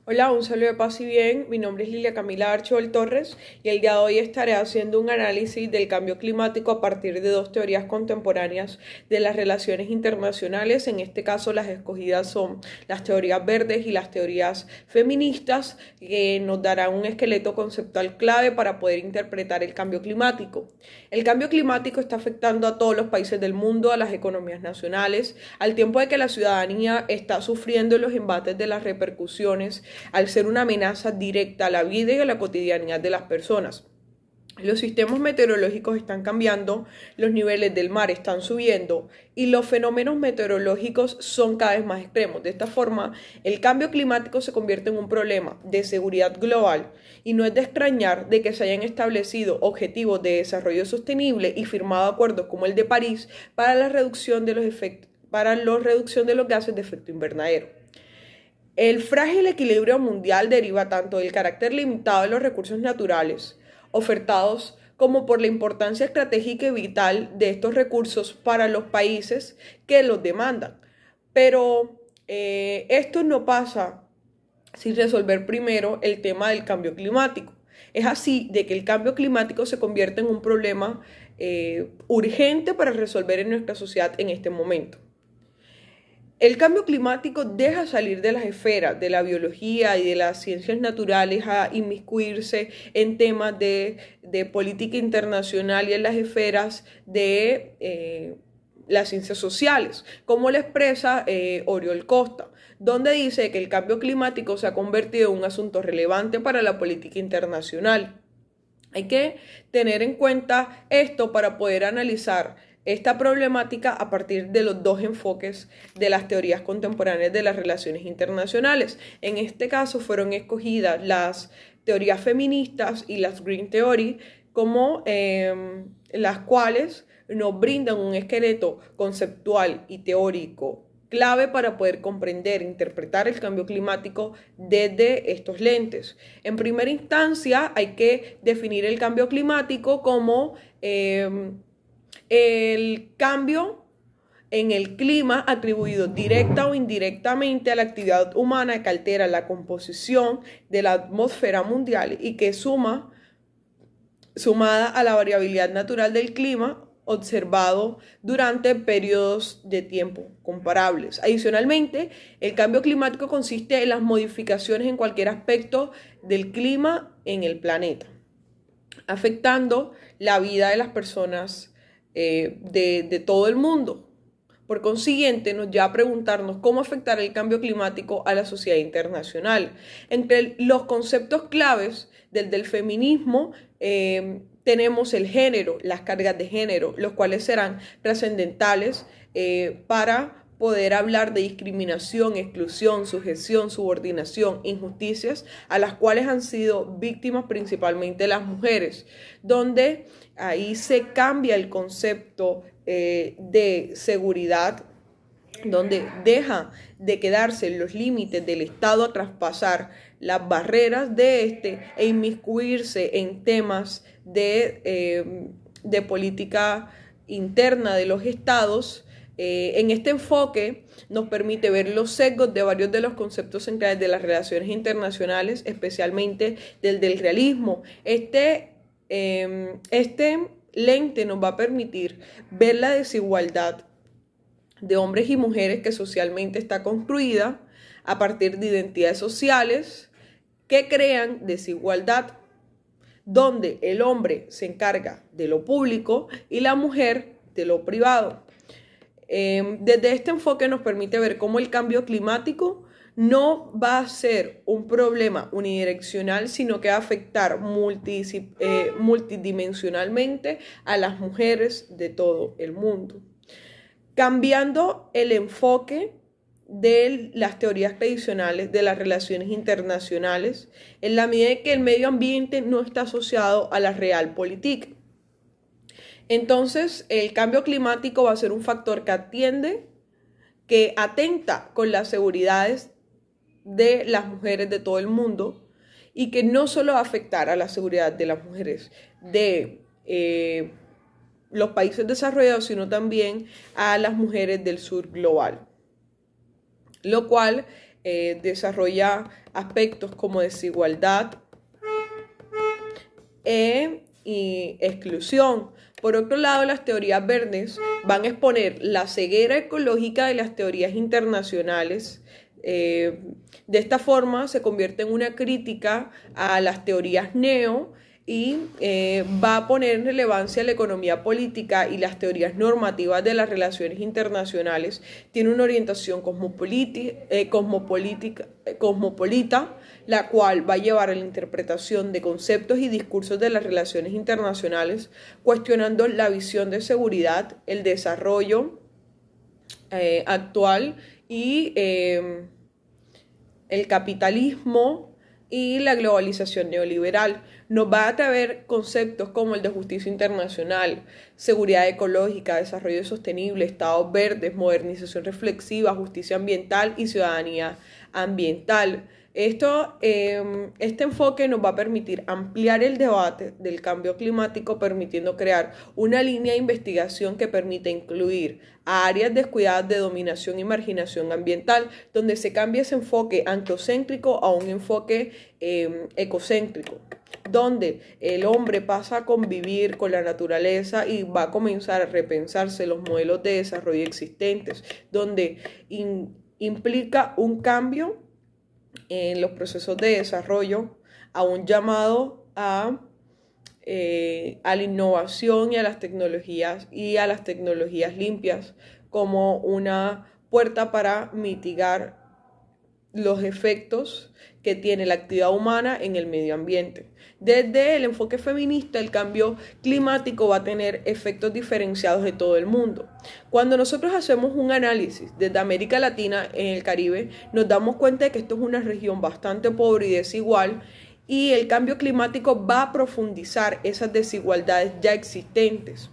Hola, un saludo de paz y bien. Mi nombre es Lilia Camila Archibald Torres y el día de hoy estaré haciendo un análisis del cambio climático a partir de dos teorías contemporáneas de las relaciones internacionales. En este caso, las escogidas son las teorías verdes y las teorías feministas, que nos darán un esqueleto conceptual clave para poder interpretar el cambio climático. El cambio climático está afectando a todos los países del mundo, a las economías nacionales, al tiempo de que la ciudadanía está sufriendo los embates de las repercusiones al ser una amenaza directa a la vida y a la cotidianidad de las personas. Los sistemas meteorológicos están cambiando, los niveles del mar están subiendo y los fenómenos meteorológicos son cada vez más extremos. De esta forma, el cambio climático se convierte en un problema de seguridad global y no es de extrañar de que se hayan establecido objetivos de desarrollo sostenible y firmado acuerdos como el de París para la reducción de los gases de efecto invernadero. El frágil equilibrio mundial deriva tanto del carácter limitado de los recursos naturales ofertados como por la importancia estratégica y vital de estos recursos para los países que los demandan. Pero esto no pasa sin resolver primero el tema del cambio climático. Es así de que el cambio climático se convierte en un problema urgente para resolver en nuestra sociedad en este momento. El cambio climático deja salir de las esferas de la biología y de las ciencias naturales a inmiscuirse en temas de política internacional y en las esferas de las ciencias sociales, como lo expresa Oriol Costa, donde dice que el cambio climático se ha convertido en un asunto relevante para la política internacional. Hay que tener en cuenta esto para poder analizar esta problemática a partir de los dos enfoques de las teorías contemporáneas de las relaciones internacionales. En este caso fueron escogidas las teorías feministas y las Green Theory como las cuales nos brindan un esqueleto conceptual y teórico clave para poder comprender e interpretar el cambio climático desde estos lentes. En primera instancia, hay que definir el cambio climático como el cambio en el clima atribuido directa o indirectamente a la actividad humana que altera la composición de la atmósfera mundial y que sumada a la variabilidad natural del clima observado durante periodos de tiempo comparables. Adicionalmente, el cambio climático consiste en las modificaciones en cualquier aspecto del clima en el planeta, afectando la vida de las personas de todo el mundo. Por consiguiente, nos lleva a preguntarnos cómo afectará el cambio climático a la sociedad internacional. Entre los conceptos claves del feminismo tenemos el género, las cargas de género, los cuales serán trascendentales para poder hablar de discriminación, exclusión, sujeción, subordinación, injusticias a las cuales han sido víctimas principalmente las mujeres, donde ahí se cambia el concepto de seguridad, donde deja de quedarse en los límites del Estado a traspasar las barreras de este e inmiscuirse en temas de política interna de los estados. En este enfoque nos permite ver los sesgos de varios de los conceptos centrales de las relaciones internacionales, especialmente del realismo. Este lente nos va a permitir ver la desigualdad de hombres y mujeres que socialmente está construida a partir de identidades sociales que crean desigualdad, donde el hombre se encarga de lo público y la mujer de lo privado. Desde este enfoque nos permite ver cómo el cambio climático no va a ser un problema unidireccional, sino que va a afectar multidimensionalmente a las mujeres de todo el mundo. Cambiando el enfoque de las teorías tradicionales de las relaciones internacionales, en la medida en que el medio ambiente no está asociado a la realpolitik. Entonces, el cambio climático va a ser un factor que atenta con las seguridades de las mujeres de todo el mundo y que no solo va a afectar a la seguridad de las mujeres de los países desarrollados, sino también a las mujeres del sur global, lo cual desarrolla aspectos como desigualdad y exclusión. Por otro lado, las teorías verdes van a exponer la ceguera ecológica de las teorías internacionales. De esta forma se convierte en una crítica a las teorías neo y va a poner en relevancia la economía política y las teorías normativas de las relaciones internacionales. Tiene una orientación cosmopolita, la cual va a llevar a la interpretación de conceptos y discursos de las relaciones internacionales, cuestionando la visión de seguridad, el desarrollo actual y el capitalismo y la globalización neoliberal. Nos va a traer conceptos como el de justicia internacional, seguridad ecológica, desarrollo sostenible, estados verdes, modernización reflexiva, justicia ambiental y ciudadanía ambiental. Este enfoque nos va a permitir ampliar el debate del cambio climático, permitiendo crear una línea de investigación que permite incluir a áreas descuidadas de dominación y marginación ambiental, donde se cambia ese enfoque antropocéntrico a un enfoque ecocéntrico, donde el hombre pasa a convivir con la naturaleza y va a comenzar a repensarse los modelos de desarrollo existentes, donde implica un cambio en los procesos de desarrollo, a un llamado a la innovación y a las tecnologías limpias como una puerta para mitigar los efectos que tiene la actividad humana en el medio ambiente. Desde el enfoque feminista, el cambio climático va a tener efectos diferenciados en todo el mundo. Cuando nosotros hacemos un análisis desde América Latina en el Caribe, nos damos cuenta de que esto es una región bastante pobre y desigual, y el cambio climático va a profundizar esas desigualdades ya existentes,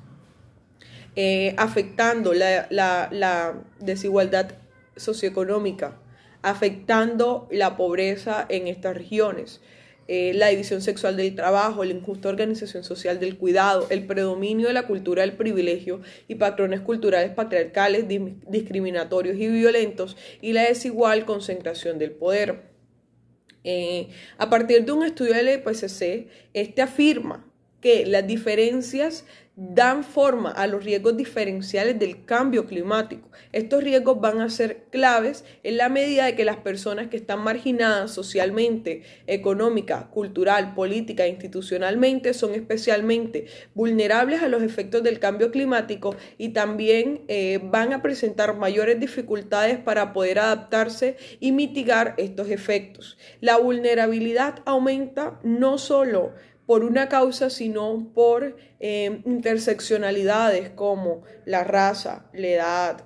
afectando la desigualdad socioeconómica, afectando la pobreza en estas regiones, la división sexual del trabajo, la injusta organización social del cuidado, el predominio de la cultura del privilegio y patrones culturales patriarcales, discriminatorios y violentos, y la desigual concentración del poder. A partir de un estudio del IPCC, este afirma que las diferencias dan forma a los riesgos diferenciales del cambio climático. Estos riesgos van a ser claves en la medida de que las personas que están marginadas socialmente, económica, cultural, política e institucionalmente son especialmente vulnerables a los efectos del cambio climático, y también van a presentar mayores dificultades para poder adaptarse y mitigar estos efectos. La vulnerabilidad aumenta no solo por una causa, sino por interseccionalidades como la raza, la edad,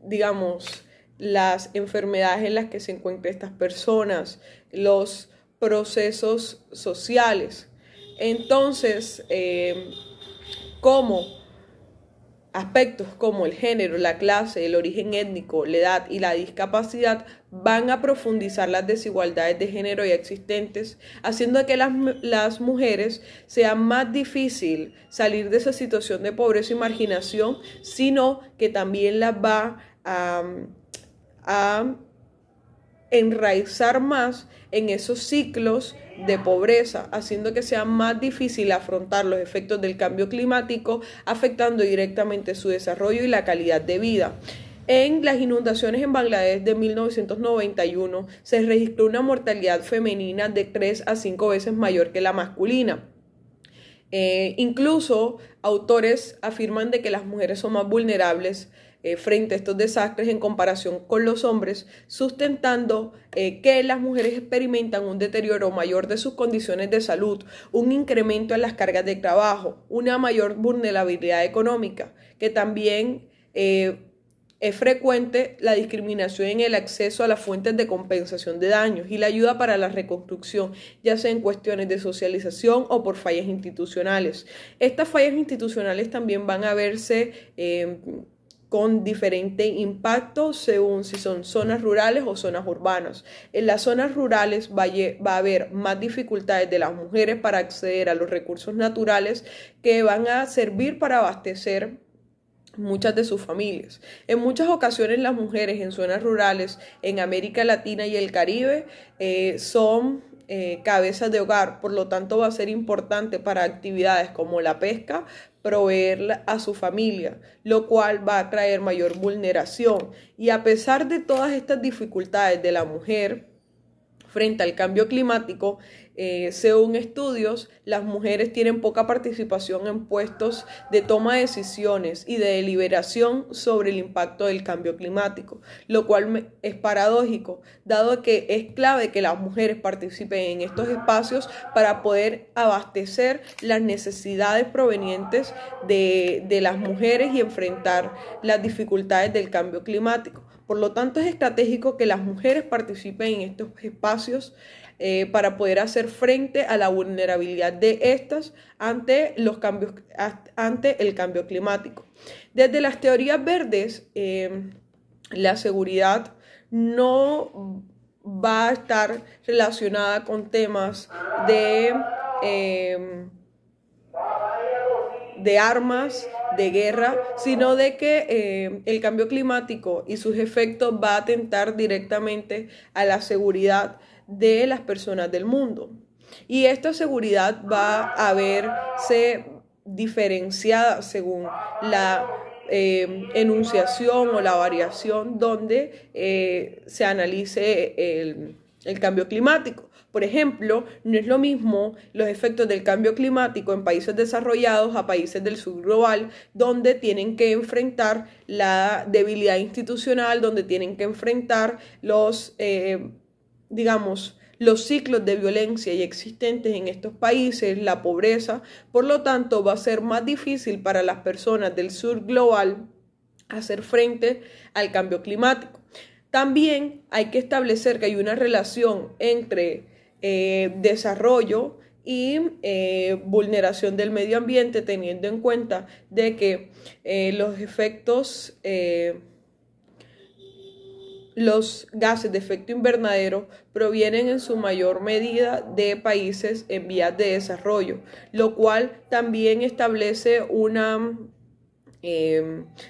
digamos, las enfermedades en las que se encuentran estas personas, los procesos sociales. Entonces, aspectos como el género, la clase, el origen étnico, la edad y la discapacidad van a profundizar las desigualdades de género ya existentes, haciendo que las mujeres sea más difícil salir de esa situación de pobreza y marginación, sino que también las va a enraizar más en esos ciclos de pobreza, haciendo que sea más difícil afrontar los efectos del cambio climático, afectando directamente su desarrollo y la calidad de vida. En las inundaciones en Bangladesh de 1991 se registró una mortalidad femenina de 3 a 5 veces mayor que la masculina. Incluso autores afirman de que las mujeres son más vulnerables frente a estos desastres en comparación con los hombres, sustentando que las mujeres experimentan un deterioro mayor de sus condiciones de salud, un incremento en las cargas de trabajo, una mayor vulnerabilidad económica, que también es frecuente la discriminación en el acceso a las fuentes de compensación de daños y la ayuda para la reconstrucción, ya sea en cuestiones de socialización o por fallas institucionales. Estas fallas institucionales también van a verse con diferente impacto según si son zonas rurales o zonas urbanas. En las zonas rurales va a haber más dificultades de las mujeres para acceder a los recursos naturales que van a servir para abastecer muchas de sus familias. En muchas ocasiones las mujeres en zonas rurales en América Latina y el Caribe son cabezas de hogar, por lo tanto va a ser importante para actividades como la pesca proveer a su familia, lo cual va a traer mayor vulneración. Y a pesar de todas estas dificultades de la mujer frente al cambio climático, según estudios, las mujeres tienen poca participación en puestos de toma de decisiones y de deliberación sobre el impacto del cambio climático, lo cual es paradójico, dado que es clave que las mujeres participen en estos espacios para poder abastecer las necesidades provenientes de las mujeres y enfrentar las dificultades del cambio climático. Por lo tanto, es estratégico que las mujeres participen en estos espacios para poder hacer frente a la vulnerabilidad de estas ante el cambio climático. Desde las teorías verdes, la seguridad no va a estar relacionada con temas de armas, de guerra, sino de que el cambio climático y sus efectos va a atentar directamente a la seguridad de las personas del mundo. Y esta seguridad va a verse diferenciada según la enunciación o la variación donde se analice el cambio climático. Por ejemplo, no es lo mismo los efectos del cambio climático en países desarrollados a países del sur global, donde tienen que enfrentar la debilidad institucional, donde tienen que enfrentar los ciclos de violencia y existentes en estos países, la pobreza. Por lo tanto, va a ser más difícil para las personas del sur global hacer frente al cambio climático. También hay que establecer que hay una relación entre desarrollo y vulneración del medio ambiente, teniendo en cuenta de que los gases de efecto invernadero provienen en su mayor medida de países en vías de desarrollo, lo cual también establece una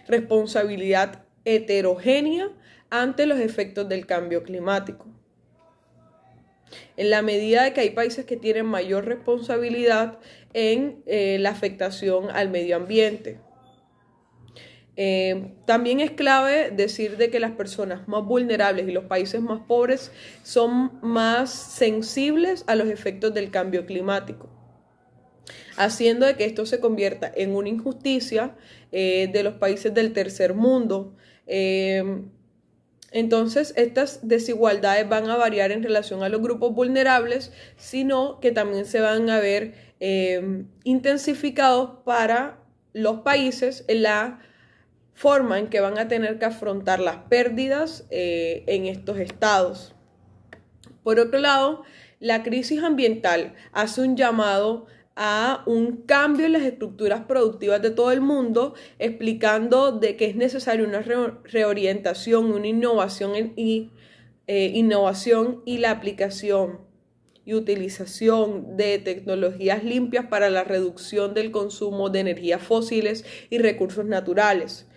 responsabilidad heterogénea ante los efectos del cambio climático. En la medida de que hay países que tienen mayor responsabilidad en la afectación al medio ambiente. También es clave decir de que las personas más vulnerables y los países más pobres son más sensibles a los efectos del cambio climático, haciendo de que esto se convierta en una injusticia de los países del tercer mundo. Entonces, estas desigualdades van a variar en relación a los grupos vulnerables, sino que también se van a ver intensificados para los países en la forma en que van a tener que afrontar las pérdidas en estos estados. Por otro lado, la crisis ambiental hace un llamado a un cambio en las estructuras productivas de todo el mundo, explicando de que es necesaria una reorientación, una innovación y la aplicación y utilización de tecnologías limpias para la reducción del consumo de energías fósiles y recursos naturales.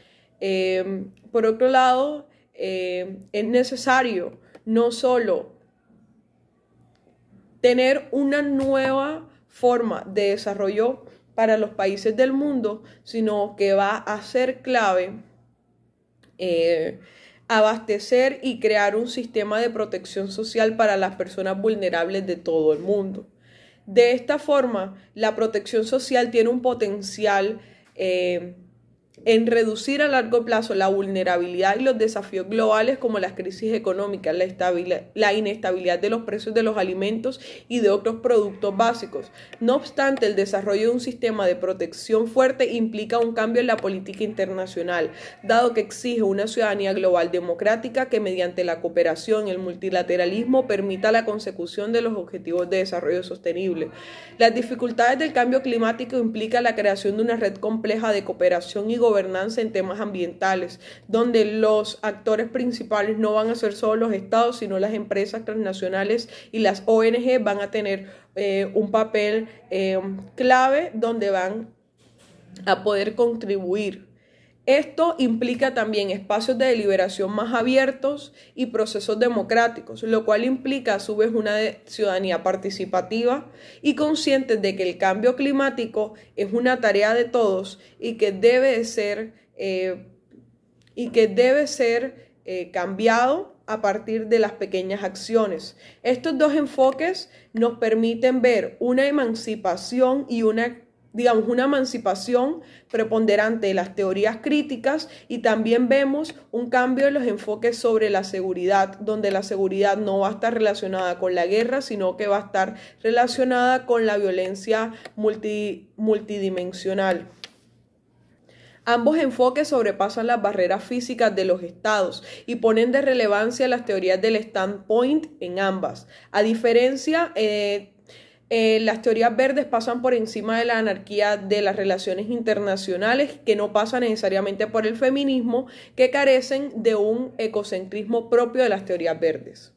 Por otro lado, es necesario no solo tener una nueva forma de desarrollo para los países del mundo, sino que va a ser clave abastecer y crear un sistema de protección social para las personas vulnerables de todo el mundo. De esta forma, la protección social tiene un potencial en reducir a largo plazo la vulnerabilidad y los desafíos globales como las crisis económicas, la inestabilidad de los precios de los alimentos y de otros productos básicos. No obstante, el desarrollo de un sistema de protección fuerte implica un cambio en la política internacional, dado que exige una ciudadanía global democrática que mediante la cooperación y el multilateralismo permita la consecución de los objetivos de desarrollo sostenible. Las dificultades del cambio climático implican la creación de una red compleja de cooperación y gobernanza en temas ambientales, donde los actores principales no van a ser solo los estados, sino las empresas transnacionales y las ONG van a tener un papel clave donde van a poder contribuir Esto implica también espacios de deliberación más abiertos y procesos democráticos, lo cual implica a su vez una ciudadanía participativa y consciente de que el cambio climático es una tarea de todos y que debe ser cambiado a partir de las pequeñas acciones. Estos dos enfoques nos permiten ver una emancipación y una emancipación preponderante de las teorías críticas, y también vemos un cambio en los enfoques sobre la seguridad, donde la seguridad no va a estar relacionada con la guerra, sino que va a estar relacionada con la violencia multidimensional. Ambos enfoques sobrepasan las barreras físicas de los estados y ponen de relevancia las teorías del standpoint en ambas. A diferencia, las teorías verdes pasan por encima de la anarquía de las relaciones internacionales, que no pasa necesariamente por el feminismo, que carecen de un ecocentrismo propio de las teorías verdes.